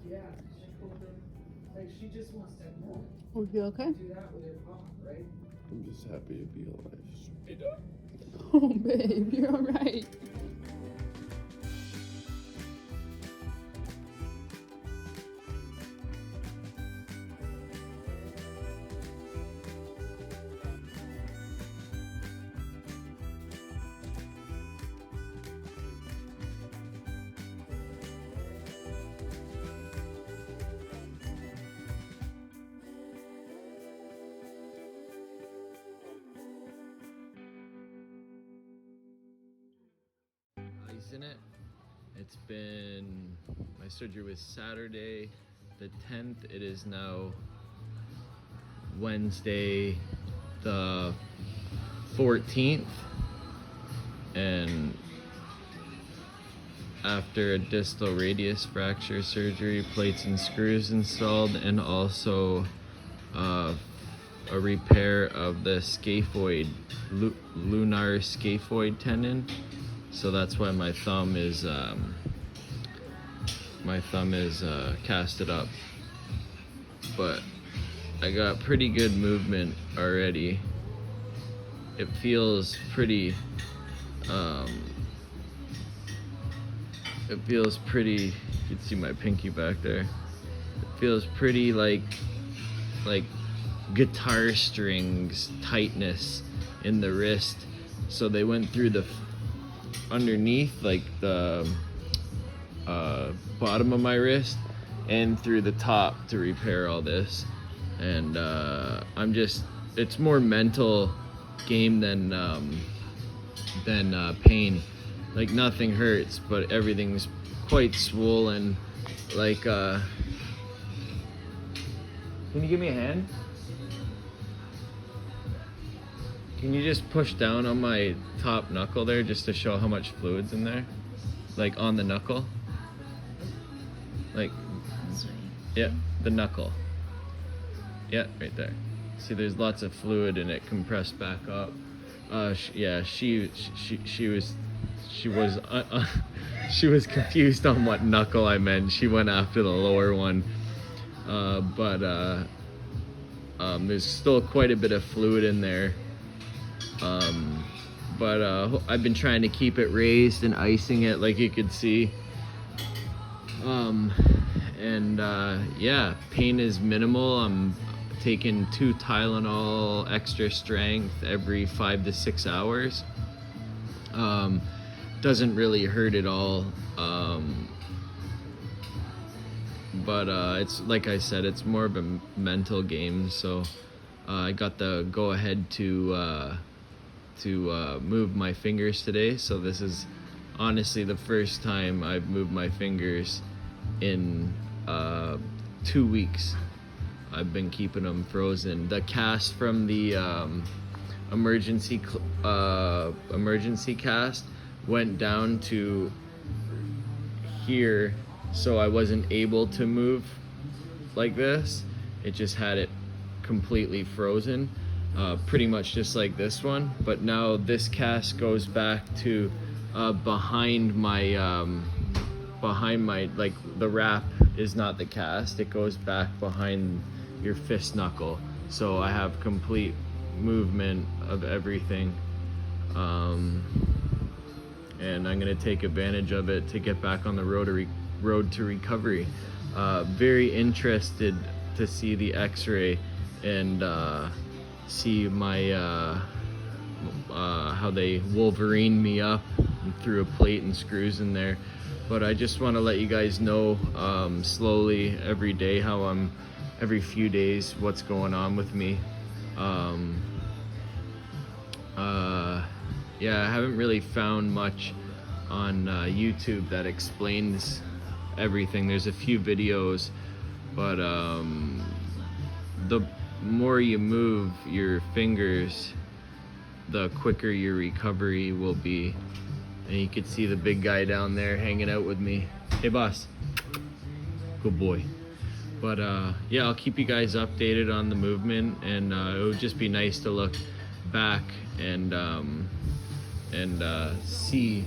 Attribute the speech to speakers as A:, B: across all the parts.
A: Yeah, she told them, like, she just wants to
B: We feel okay?
A: do that with her mom, right?
C: I'm just happy to be alive. Straight up.
B: Oh, babe, you're all right.
C: Ice in it. It's been, my surgery was Saturday the 10th. It is now Wednesday the 14th. And after a distal radius fracture surgery, plates and screws installed, and also a repair of the scaphoid, lunar scaphoid tendon. So that's why my thumb is casted up. But I got pretty good movement already. It feels pretty. You can see my pinky back there. It feels pretty like guitar strings tightness in the wrist. So they went through the underneath, like the bottom of my wrist, and through the top to repair all this. And it's more mental game than pain. Like, nothing hurts, but everything's quite swollen. Like, can you give me a hand? Can you just push down on my top knuckle there just to show how much fluid's in there? Like, on the knuckle? Like, yeah, the knuckle. Yeah, right there. See, there's lots of fluid and it compressed back up. She was confused on what knuckle I meant. She went after the lower one. There's still quite a bit of fluid in there. I've been trying to keep it raised and icing it, like you could see. Pain is minimal. I'm taking 2 Tylenol extra strength every 5 to 6 hours. Doesn't really hurt at all. It's like I said, it's more of a mental game. So I got the go ahead to move my fingers today. So this is honestly the first time I've moved my fingers in 2 weeks. I've been keeping them frozen. The cast from the emergency cast went down to here, so I wasn't able to move like this. It just had it completely frozen, pretty much just like this one. But now this cast goes back to behind my like, the wrap is not the cast, it goes back behind your fist knuckle, so I have complete movement of everything. And I'm gonna take advantage of it to get back on the road to recovery. Very interested to see the x-ray and see my how they Wolverine me up and threw a plate and screws in there. But I just want to let you guys know slowly every day every few days what's going on with me. I haven't really found much on YouTube that explains everything. There's a few videos, but the more you move your fingers, the quicker your recovery will be. And you can see the big guy down there hanging out with me. Hey, boss. Good boy. But I'll keep you guys updated on the movement, and it would just be nice to look back and see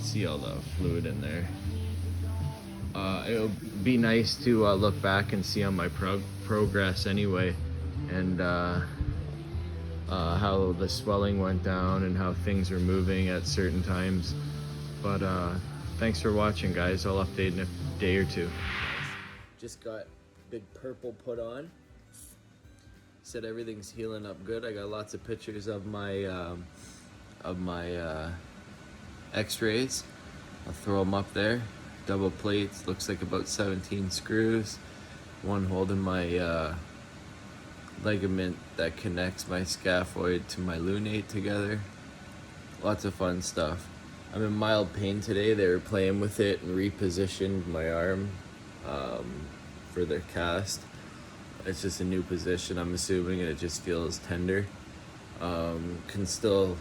C: see all the fluid in there. It'll be nice to look back and see on my progress anyway, and how the swelling went down and how things are moving at certain times. But thanks for watching, guys. I'll update in a day or two. Just got big purple put on. Said everything's healing up good. I got lots of pictures of my x-rays. I'll throw them up there. Double plates, looks like about 17 screws. One holding my ligament that connects my scaphoid to my lunate together. Lots of fun stuff. I'm in mild pain today. They were playing with it and repositioned my arm for their cast. It's just a new position, I'm assuming, and it just feels tender. Can still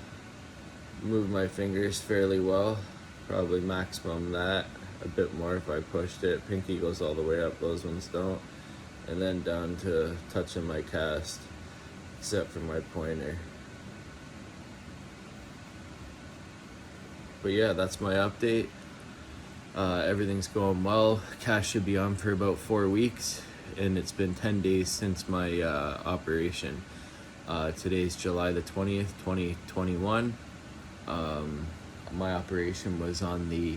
C: move my fingers fairly well. Probably maximum that. A bit more if I pushed it. Pinky goes all the way up, those ones don't. And then down to touching my cast, except for my pointer. But yeah, that's my update. Everything's going well. Cast should be on for about 4 weeks, and it's been 10 days since my operation. Today's July the 20th, 2021. My operation was on the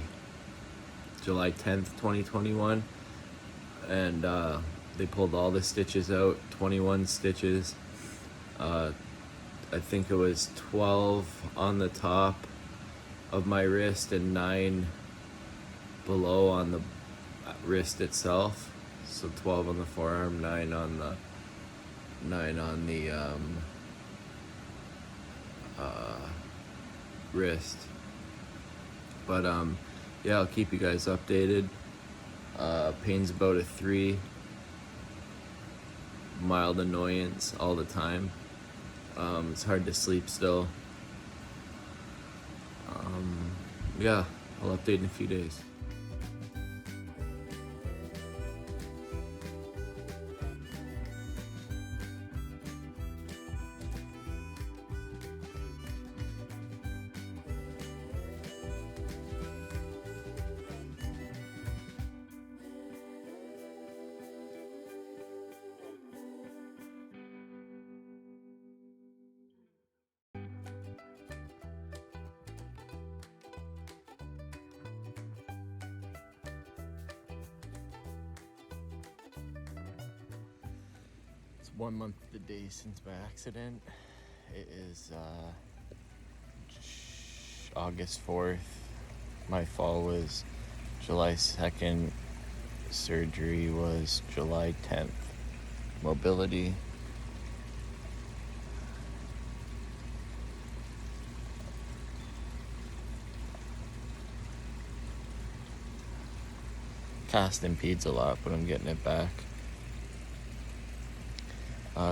C: July 10th, 2021, and they pulled all the stitches out, 21 stitches. I think it was 12 on the top of my wrist and 9 below on the wrist itself. So 12 on the forearm, 9 on the wrist. But yeah, I'll keep you guys updated. Pain's about a 3. Mild annoyance all the time. It's hard to sleep still. Yeah, I'll update in a few days. It's 1 month to the day since my accident. It is August 4th. My fall was July 2nd. Surgery was July 10th. Mobility. Cast impedes a lot, but I'm getting it back.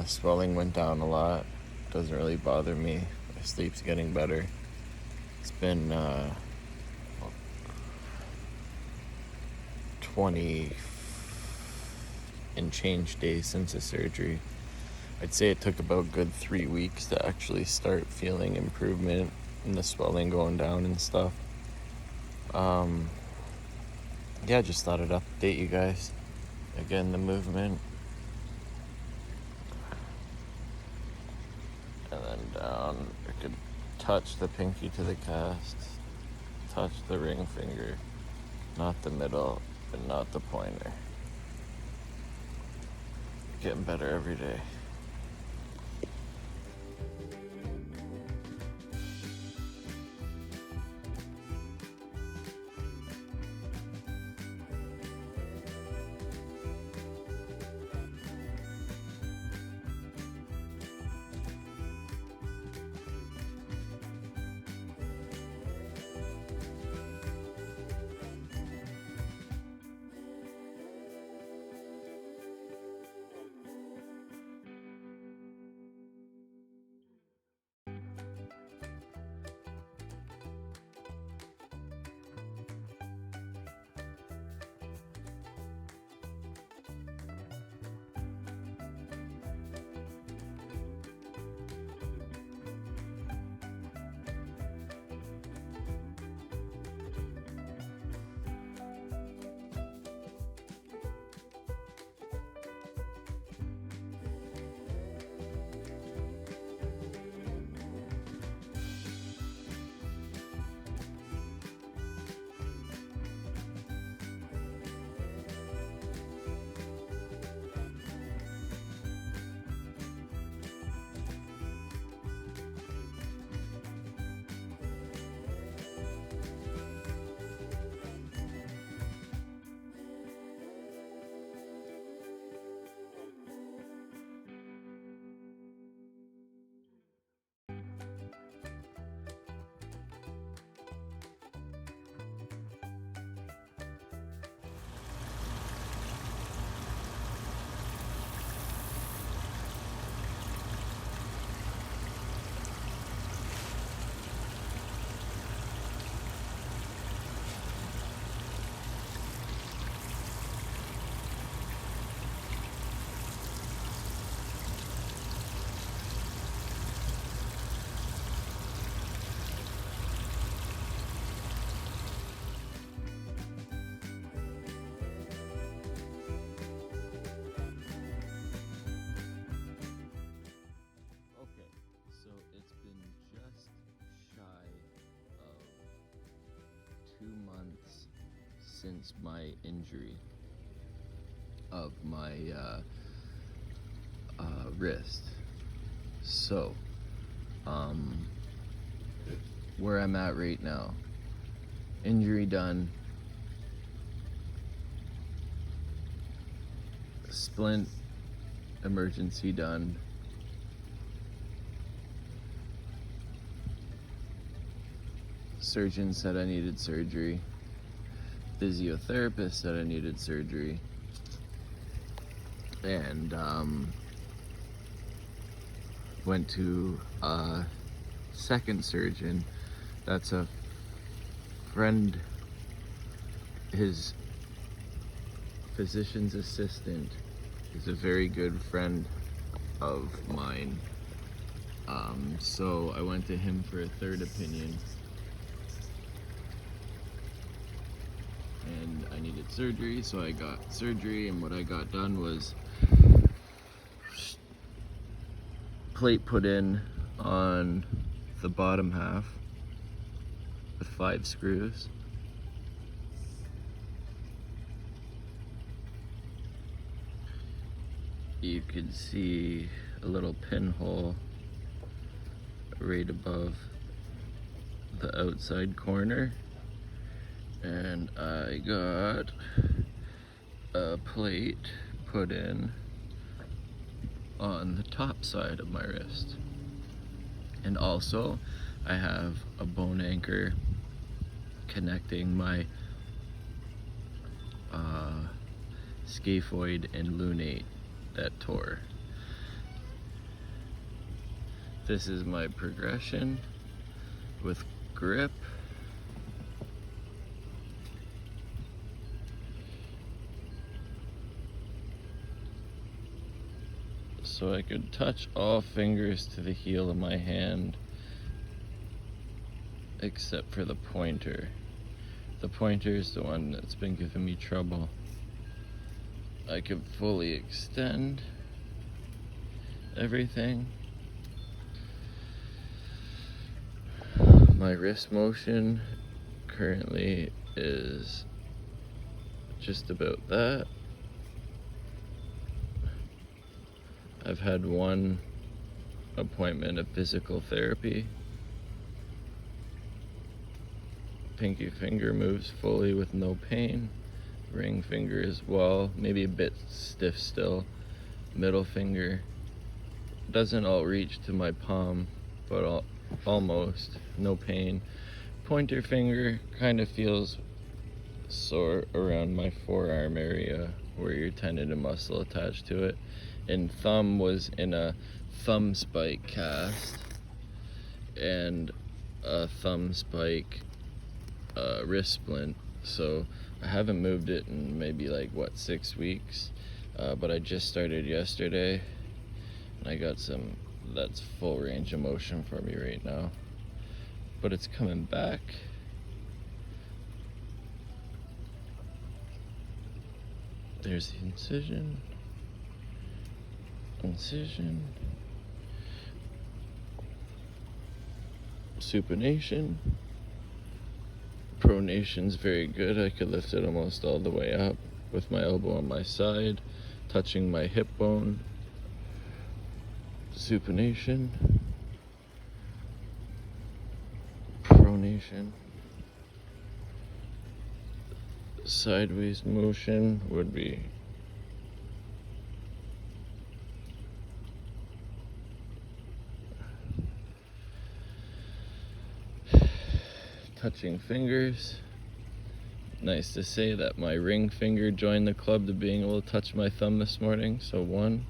C: Swelling went down a lot. Doesn't really bother me. My sleep's getting better. It's been 20 and change days since the surgery. I'd say it took about a good 3 weeks to actually start feeling improvement and the swelling going down and stuff. Yeah, just thought I'd update you guys. Again, the movement. And then down, I could touch the pinky to the cast, touch the ring finger, not the middle, and not the pointer. Getting better every day. since my injury of my wrist. So, where I'm at right now, injury done, splint emergency done, surgeon said I needed surgery, physiotherapist said I needed surgery, and went to a second surgeon that's a friend, his physician's assistant is a very good friend of mine. So I went to him for a third opinion, and I needed surgery, so I got surgery, and what I got done was plate put in on the bottom half with 5 screws. You could see a little pinhole right above the outside corner, and I got a plate put in on the top side of my wrist, and also I have a bone anchor connecting my scaphoid and lunate that tore. This is my progression with grip. So I could touch all fingers to the heel of my hand except for the pointer. The pointer is the one that's been giving me trouble. I could fully extend everything. My wrist motion currently is just about that. I've had one appointment of physical therapy. Pinky finger moves fully with no pain. Ring finger as well, maybe a bit stiff still. Middle finger doesn't all reach to my palm, but almost, no pain. Pointer finger kind of feels sore around my forearm area where your tendon and muscle attached to it. And thumb was in a thumb spike cast and a thumb spike wrist splint. So I haven't moved it in maybe 6 weeks, but I just started yesterday, and I got that's full range of motion for me right now, but it's coming back. There's the incision, supination. Pronation's very good. I could lift it almost all the way up with my elbow on my side, touching my hip bone. Supination. Pronation. Sideways motion would be touching fingers. Nice to say that my ring finger joined the club to being able to touch my thumb this morning. So 1,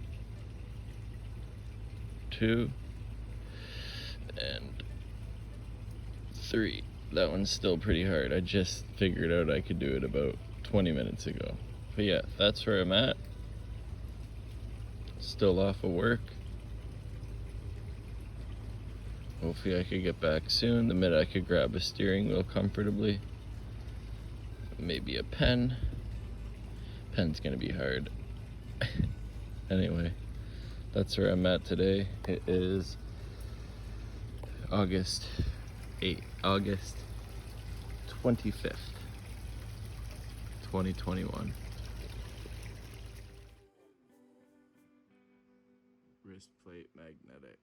C: 2, and 3. That one's still pretty hard. I just figured out I could do it about 20 minutes ago. But yeah, that's where I'm at. Still off of work. Hopefully I could get back soon, the minute I could grab a steering wheel comfortably. Maybe a pen. Pen's gonna be hard. Anyway, that's where I'm at today. It is August 25th. 2021. Wrist plate magnetic.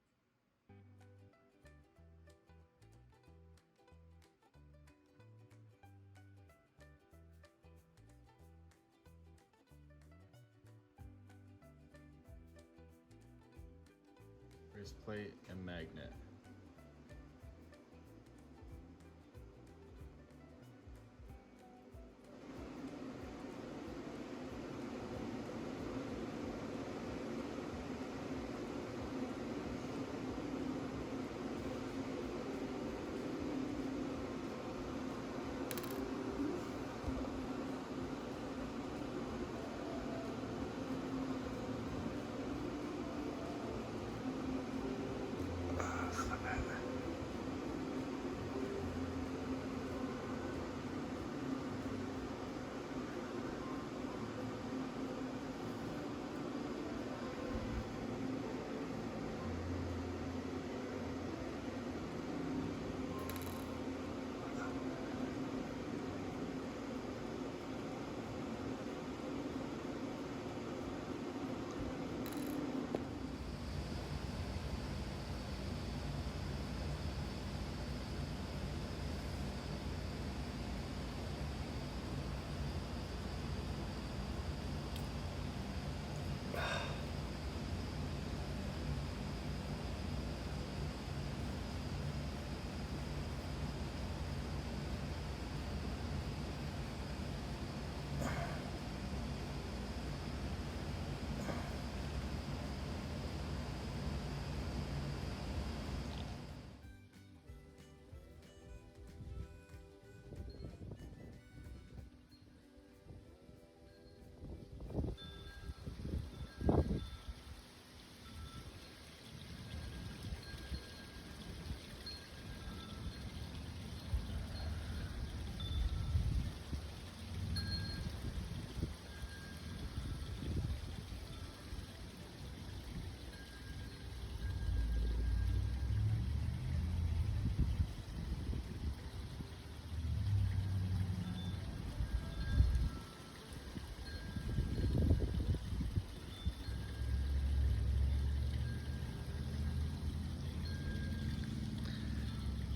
C: Wrist plate and magnet.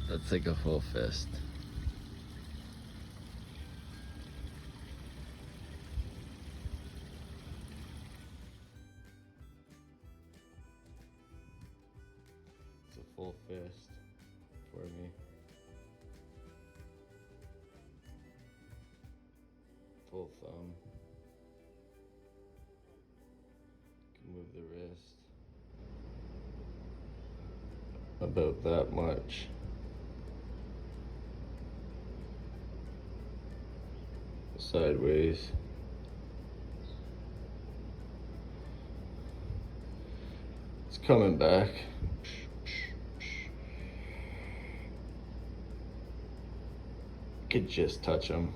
C: That's like a full fist. It's a full fist for me. Full thumb. Can move the wrist about that much. Sideways. It's coming back. Could just touch him.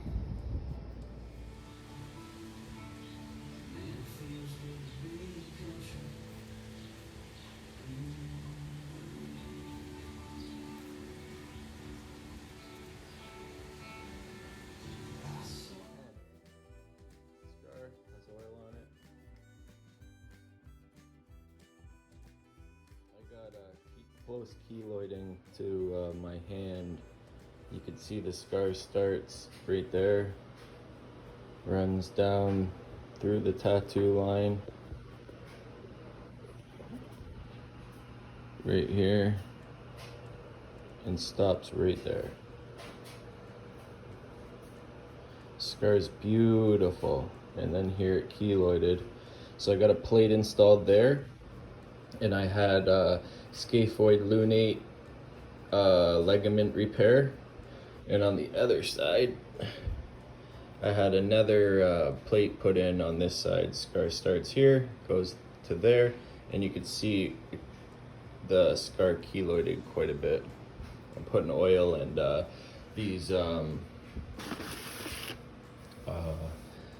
C: Has oil on it. I got a close keloiding to my hand. You can see the scar starts right there, runs down through the tattoo line, right here, and stops right there. Scar's beautiful. And then here it keloided. So I got a plate installed there, and I had scafolunate ligament repair. And on the other side, I had another plate put in on this side. Scar starts here, goes to there, and you can see the scar keloided quite a bit. I'm putting oil and these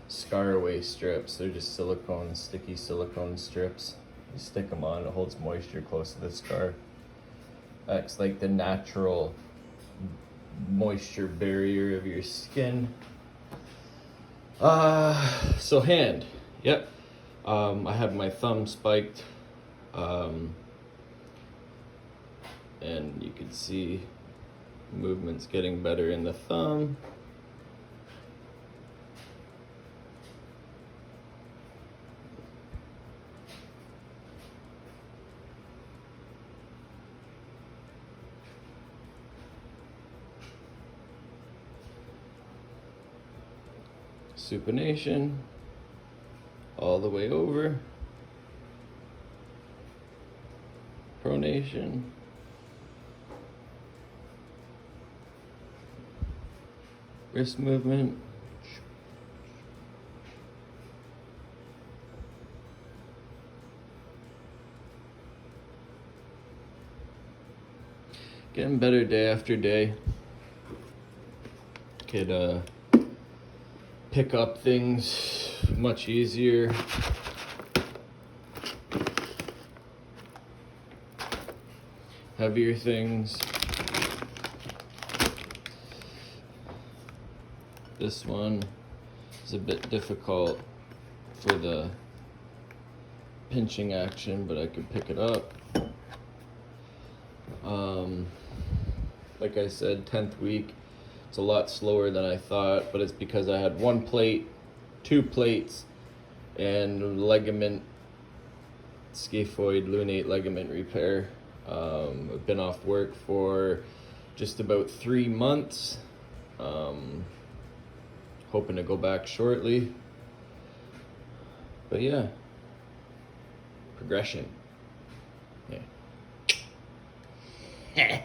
C: scar away strips. They're just silicone, sticky silicone strips. You stick them on, it holds moisture close to the scar. Acts like the natural moisture barrier of your skin. So hand, yep. I had my thumb spiked, and you can see movements getting better in the thumb. Supination all the way over, pronation, wrist movement, getting better day after day. Could pick up things much easier. Heavier things. This one is a bit difficult for the pinching action, but I can pick it up. Like I said, 10th week. It's a lot slower than I thought, but it's because I had 1 plate, 2 plates, and ligament, scafolunate ligament repair. I've been off work for just about 3 months. Hoping to go back shortly. But yeah, progression. Yeah.